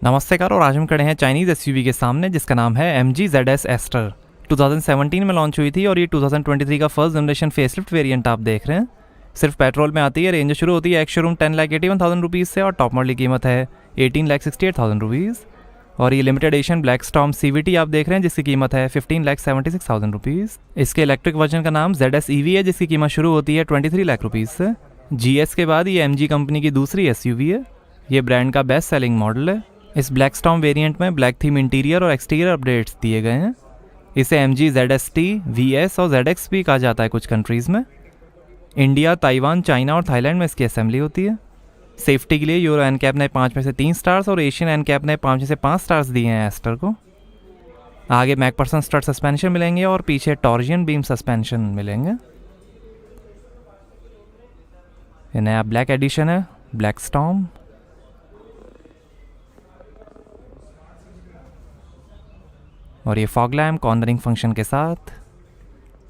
नमस्ते कार, और आज हम खड़े हैं चाइनीज़ एसयूवी के सामने जिसका नाम है MG ZS एस्टर। 2017 में लॉन्च हुई थी और ये 2023 का फर्स्ट जनरेशन फेसलिफ्ट वेरिएंट आप देख रहे हैं। सिर्फ पेट्रोल में आती है। रेंज शुरू होती है एक्स शोरूम 10,81,000 रुपीज़ से और टॉप मॉडल की कीमत है 18,68,000 रुपीज़। और ये limited edition black storm CVT आप देख रहे हैं जिसकी कीमत है 15,76,000 रुपीज़। इसके इलेक्ट्रिक वर्जन का नाम ZS EV है जिसकी कीमत शुरू होती है 23 लाख रुपीज़ से। GS के बाद ये MG कंपनी की दूसरी SUV है। ये ब्रांड का बेस्ट सेलिंग मॉडल है। इस ब्लैक स्टॉर्म वेरिएंट में ब्लैक थीम इंटीरियर और एक्सटीरियर अपडेट्स दिए गए हैं। इसे MG ZST, VS और ZX भी कहा जाता है कुछ कंट्रीज़ में। इंडिया, ताइवान, चाइना और थाईलैंड में इसकी असेंबली होती है। सेफ्टी के लिए यूरो एनकैप ने 5 में से 3 स्टार्स और एशियन एनकैप ने 5 में से 5 स्टार्स दिए हैं एस्टर को। आगे मैकपर्सन स्ट्रट सस्पेंशन मिलेंगे और पीछे टॉर्जियन बीम सस्पेंशन मिलेंगे। ये नया ब्लैक एडिशन है ब्लैक स्टॉर्म। और ये फॉग लैम्प कॉर्नरिंग फंक्शन के साथ।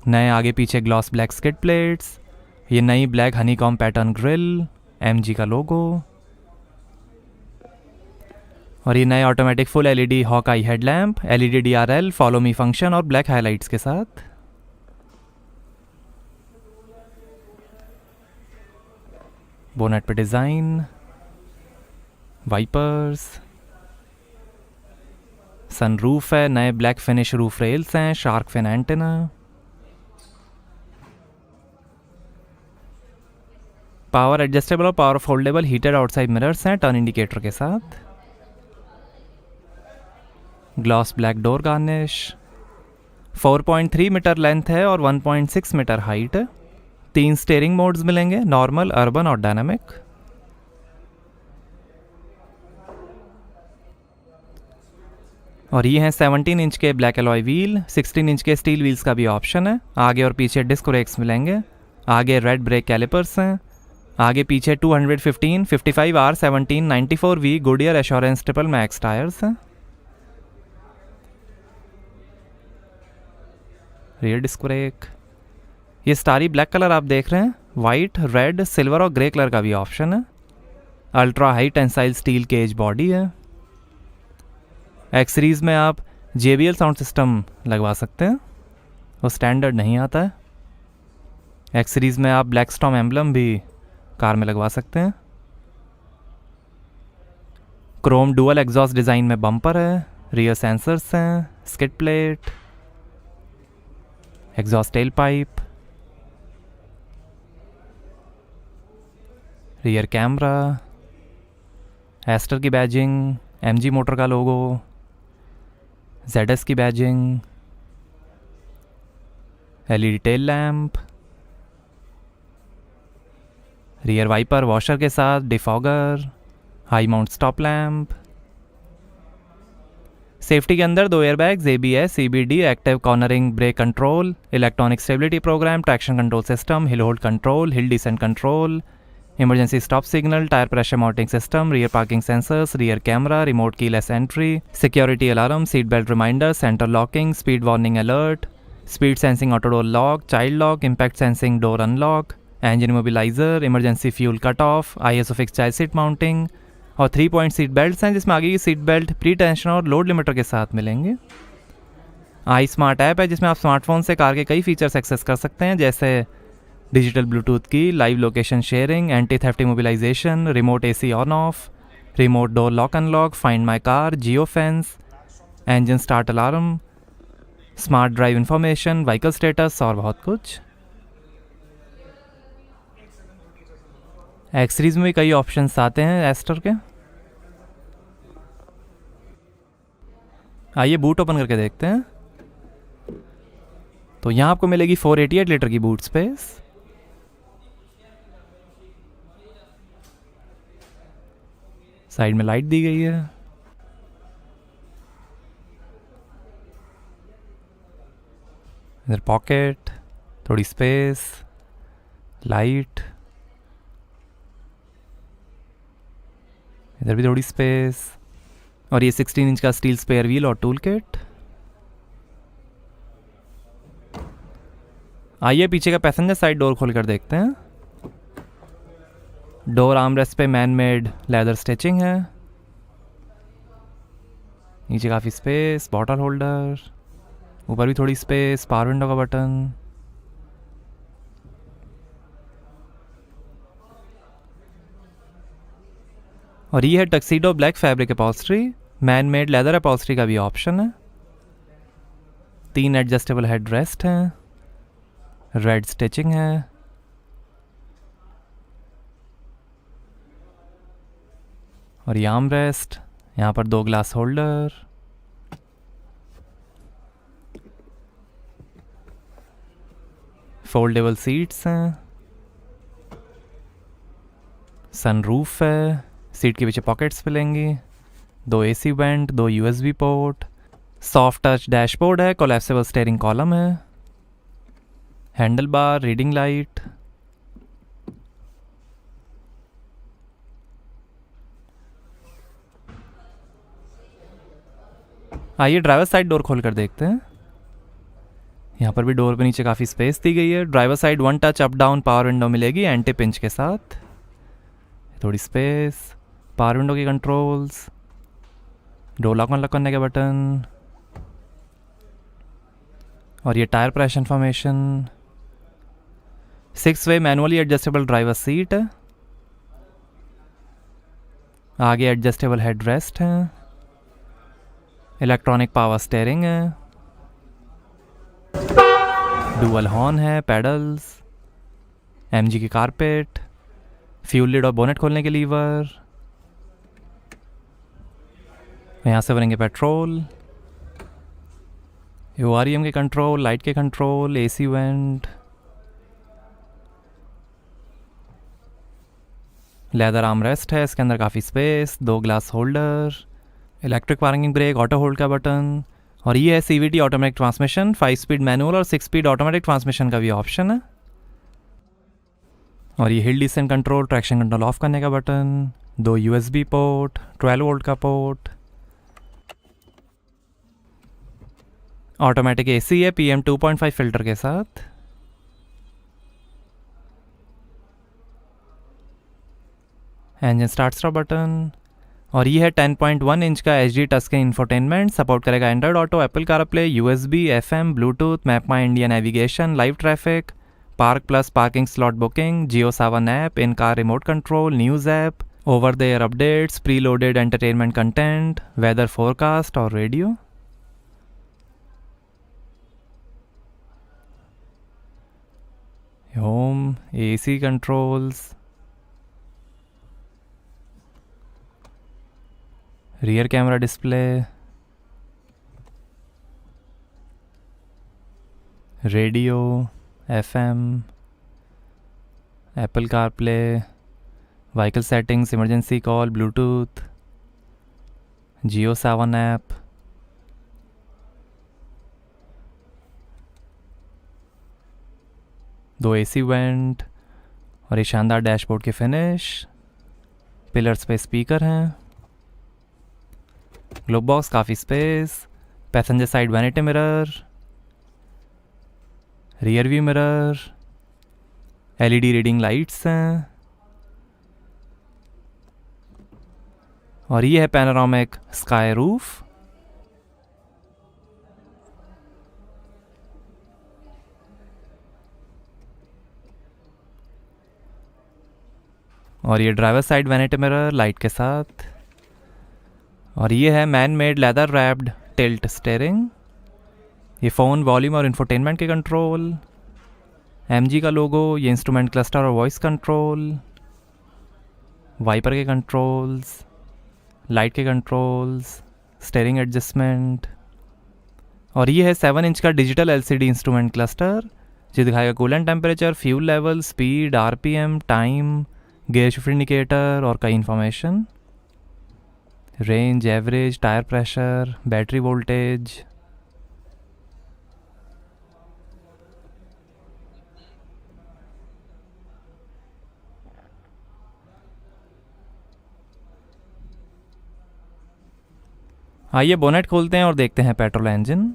नए आगे पीछे ग्लॉस ब्लैक स्किड प्लेट्स। ये नई black honeycomb pattern grille, MG का लोगो। और ये नए automatic full LED hawk eye headlamp, LED DRL, follow me function और ब्लैक हाइलाइट्स के साथ। बोनेट पे डिज़ाइन, वाइपर्स, सनरूफ है, नए ब्लैक फिनिश रूफ रेल्स हैं, shark fin antenna. Power adjustable और power foldable heated outside mirrors हैं टर्न इंडिकेटर के साथ। Gloss black door garnish. 4.3 metre length है और 1.6 मीटर हाइट है। 3 स्टीयरिंग मोड्स मिलेंगे, नॉर्मल, अर्बन और डायनामिक। और ये हैं 17 इंच के ब्लैक एलॉय व्हील। 16 इंच के स्टील व्हील्स का भी ऑप्शन है। आगे और पीछे डिस्क ब्रेक्स मिलेंगे। आगे रेड ब्रेक कैलिपर्स हैं। आगे पीछे 215, 55 R17, 94V Goodyear assurance triple max tyres हैं। Rear disc brake. ये स्टारी ब्लैक कलर आप देख रहे हैं। वाइट, रेड, सिल्वर और ग्रे कलर का भी ऑप्शन है। Ultra high tensile steel cage body है। एक्स सीरीज़ में आप JBL साउंड सिस्टम लगवा सकते हैं, वो स्टैंडर्ड नहीं आता है। एक्स सीरीज़ में आप ब्लैक स्टॉर्म एम्बलम भी कार में लगवा सकते हैं। क्रोम डुअल एग्जॉस्ट डिज़ाइन में बम्पर है। रियर सेंसर्स हैं, skid plate, exhaust tail pipe, rear camera, Astor की बैजिंग, MG मोटर का लोगो, ZS की badging, LED tail lamp, rear wiper washer के साथ defogger, high mount stop lamp. Safety के अंदर 2 airbags, ABS, CBD, active cornering brake control, electronic stability program, traction control system, हिल hold control, hill descent control, emergency stop signal, tyre pressure mounting system, rear parking sensors, rear camera, remote keyless entry, security alarm, seat belt reminder, centre locking, speed warning alert, speed sensing auto door lock, child lock, impact sensing door unlock, engine mobiliser, emergency fuel cut off, ISO fix child seat mounting और 3 point seat belt हैं जिसमें आगे की seat belt pre tension और load limiter के साथ मिलेंगे। आई smart app है जिसमें आप स्मार्टफोन से कार के कई फीचर्स एक्सेस कर सकते हैं, जैसे डिजिटल ब्लूटूथ की, live location sharing, anti theft immobilisation, remote AC on off, remote door lock unlock, find my car, geo fence, engine start alarm, smart drive information, vehicle status और बहुत कुछ। X series में भी कई options आते हैं ester के। आइए बूट ओपन करके देखते हैं। तो यहाँ आपको मिलेगी 488 लीटर की बूट स्पेस। साइड में लाइट दी गई है। इधर पॉकेट, थोड़ी स्पेस, लाइट, इधर भी थोड़ी स्पेस। और ये 16 इंच का स्टील स्पेयर व्हील और टूल किट। आइए पीछे का पैसेंजर साइड डोर खोल कर देखते हैं। डोर आर्मरेस्ट पे मैन मेड लेदर स्टिचिंग है। नीचे काफ़ी स्पेस, बॉटल होल्डर, ऊपर भी थोड़ी स्पेस, पावर विंडो का बटन। और ये है tuxedo black fabric upholstery, man made leather upholstery का भी ऑप्शन है। 3 एडजस्टेबल हेड रेस्ट हैं, रेड स्टिचिंग है, और ये आर्म रेस्ट, यहाँ पर 2 ग्लास होल्डर, फोल्डेबल सीट्स हैं, सनरूफ है, सीट के पीछे पॉकेट्स मिलेंगी, 2 AC went, 2 USB port, soft touch dashboard है, कोलैप्सिबल स्टीयरिंग कॉलम है, हैंडल बार, रीडिंग लाइट। आइए ड्राइवर साइड डोर खोल कर देखते हैं। यहाँ पर भी डोर पे नीचे काफ़ी स्पेस दी गई है। Driver side 1 touch up down power window मिलेगी एंटी पिंच के साथ, थोड़ी स्पेस, पावर विंडो की कंट्रोल्स, डोर लॉक अनलॉक करने के बटन, और ये टायर प्रेशर इन्फॉर्मेशन। 6 वे मैनुअली एडजस्टेबल ड्राइवर सीट है, आगे एडजस्टेबल हेड रेस्ट है, इलेक्ट्रॉनिक पावर स्टीयरिंग है, डुअल हॉर्न है, पेडल्स, MG की कारपेट, फ्यूल लिड और बोनेट खोलने के लीवर, यहाँ से भरेंगे पेट्रोल, OREM के कंट्रोल, लाइट के control, AC went, leather arm rest है, इसके अंदर काफ़ी space, 2 glass holder, electric parking brake, auto hold का बटन, और ये है CVT automatic transmission, 5 speed manual और 6 स्पीड ऑटोमेटिक ट्रांसमिशन का भी ऑप्शन है। और ये हिल descent control, traction control of करने का बटन, 2 USB पोर्ट, 12 वोल्ट का पोर्ट, ऑटोमेटिक AC है PM 2.5 फिल्टर के साथ, इंजन स्टार्ट स्टॉप बटन, और ये है 10.1 इंच का HD touch screen infotainment, support करेगा Android auto, Apple CarPlay, USB, FM, Bluetooth, map my India navigation, live traffic, park plus parking slot booking, Jio Saavn app, in car remote control, news app, over the air updates, preloaded entertainment content, weather forecast और radio. Home, AC controls, rear camera display, radio, FM, Apple CarPlay, vehicle settings, emergency call, Bluetooth, Jio Saavn app, दो AC vent, और ये शानदार dashboard के finish, pillars पे speaker हैं, globe box, काफ़ी space, passenger side vanity mirror, rear view mirror, LED reading lights हैं, और ये है पैनोरामिक स्काई रूफ। और ये driver side vanity mirror light के साथ, और ये है man made leather wrapped tilt steering, ये फ़ोन, वॉल्यूम और इंफोटेनमेंट के कंट्रोल, MG का लोगो, ये इंस्ट्रूमेंट क्लस्टर और वॉइस कंट्रोल, वाइपर के कंट्रोल्स, लाइट के कंट्रोल्स, स्टीयरिंग एडजस्टमेंट, और ये है 7 इंच का डिजिटल LCD इंस्ट्रूमेंट क्लस्टर जो दिखाएगा coolant temperature, fuel level, speed, RPM, time, gear shift indicator और कई information, range, average, tyre pressure, battery voltage. आइए बोनेट खोलते हैं और देखते हैं पेट्रोल इंजन।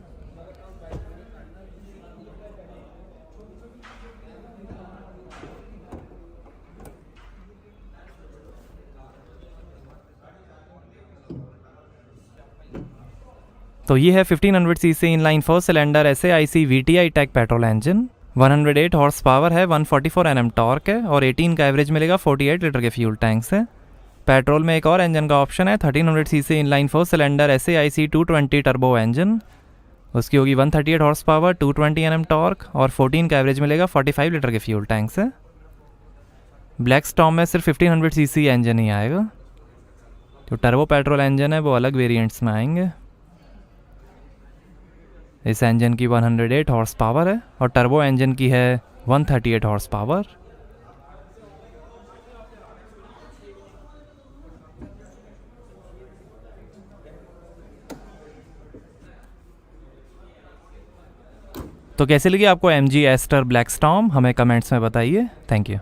तो ये है 1500 CC inline 4 cylinder SAIC VTI tech petrol engine. 108 horse power है, 144 Nm टॉर्क है और 18 का एवरेज मिलेगा 48 लीटर के फ्यूल टैंक से। पेट्रोल में एक और इंजन का ऑप्शन है, 1300 CC inline 4 cylinder SAIC 220 turbo engine. उसकी होगी 138 हॉर्स पावर, 220 Nm टॉर्क और 14 का एवरेज मिलेगा 45 लीटर के फ्यूल टैंक से। ब्लैक स्टॉर्म में सिर्फ 1500 सीसी इंजन ही आएगा। जो टर्बो पेट्रोल इंजन है वो अलग वेरिएंट्स में आएंगे। इस इंजन की 108 हॉर्स पावर है और टर्बो इंजन की है 138 हॉर्स पावर। तो कैसे लगी आपको MG एस्टर ब्लैक स्टॉर्म, हमें कमेंट्स में बताइए। Thank you.